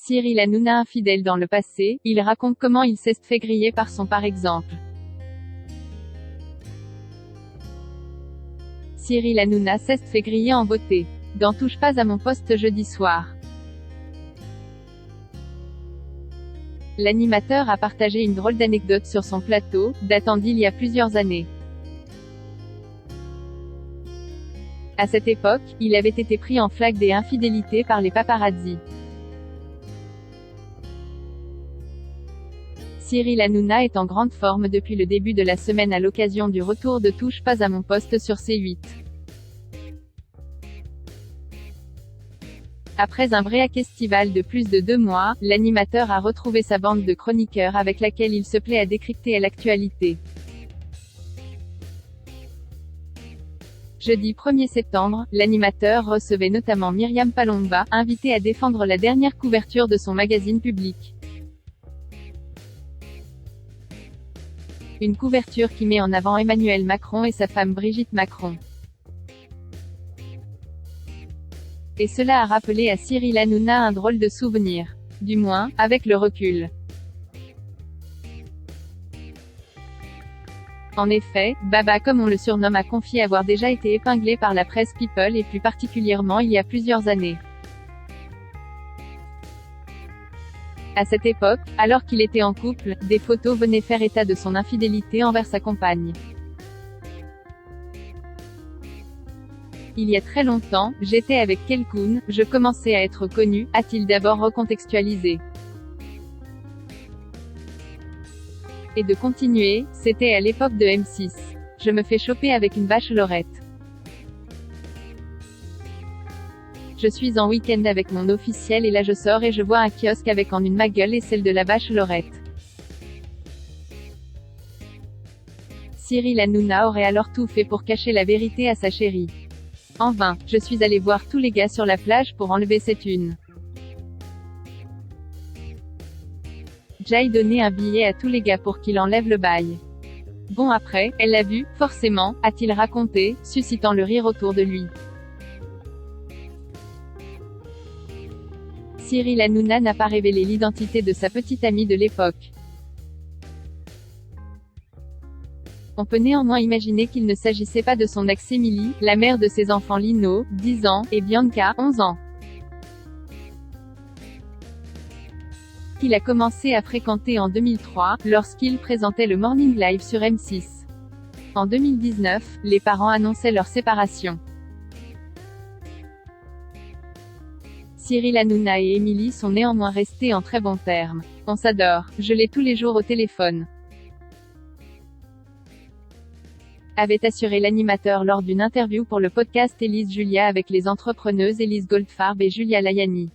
Cyril Hanouna infidèle dans le passé, il raconte comment il s'est fait griller par son par exemple. Cyril Hanouna s'est fait griller en beauté. Dans Touche pas à mon poste jeudi soir. L'animateur a partagé une drôle d'anecdote sur son plateau, datant d'il y a plusieurs années. À cette époque, il avait été pris en flague des infidélités par les paparazzis. Cyril Hanouna est en grande forme depuis le début de la semaine à l'occasion du retour de Touche pas à mon poste sur C8. Après un break estival de plus de 2 mois, l'animateur a retrouvé sa bande de chroniqueurs avec laquelle il se plaît à décrypter l'actualité. Jeudi 1er septembre, l'animateur recevait notamment Myriam Palomba, invitée à défendre la dernière couverture de son magazine Public. Une couverture qui met en avant Emmanuel Macron et sa femme Brigitte Macron. Et cela a rappelé à Cyril Hanouna un drôle de souvenir. Du moins, avec le recul. En effet, Baba comme on le surnomme a confié avoir déjà été épinglé par la presse People et plus particulièrement il y a plusieurs années. À cette époque, alors qu'il était en couple, des photos venaient faire état de son infidélité envers sa compagne. Il y a très longtemps, j'étais avec quelqu'un, je commençais à être connu, a-t-il d'abord recontextualisé. Et de continuer, c'était à l'époque de M6. Je me fais choper avec une bachelorette. Je suis en week-end avec mon officiel et là je sors et je vois un kiosque avec en une ma gueule et celle de la bachelorette. Cyril Hanouna aurait alors tout fait pour cacher la vérité à sa chérie. En vain, je suis allé voir tous les gars sur la plage pour enlever cette une. J'ai donné un billet à tous les gars pour qu'il enlève le bail. Bon après, elle l'a vu, forcément, a-t-il raconté, suscitant le rire autour de lui. Cyril Hanouna n'a pas révélé l'identité de sa petite amie de l'époque. On peut néanmoins imaginer qu'il ne s'agissait pas de son ex Émilie, la mère de ses enfants Lino, 10 ans, et Bianca, 11 ans. Qu'il a commencé à fréquenter en 2003, lorsqu'il présentait le Morning Live sur M6. En 2019, les parents annonçaient leur séparation. Cyril Hanouna et Émilie sont néanmoins restés en très bons termes. On s'adore, je l'ai tous les jours au téléphone. Avait assuré l'animateur lors d'une interview pour le podcast Élise Julia avec les entrepreneuses Élise Goldfarb et Julia Layani.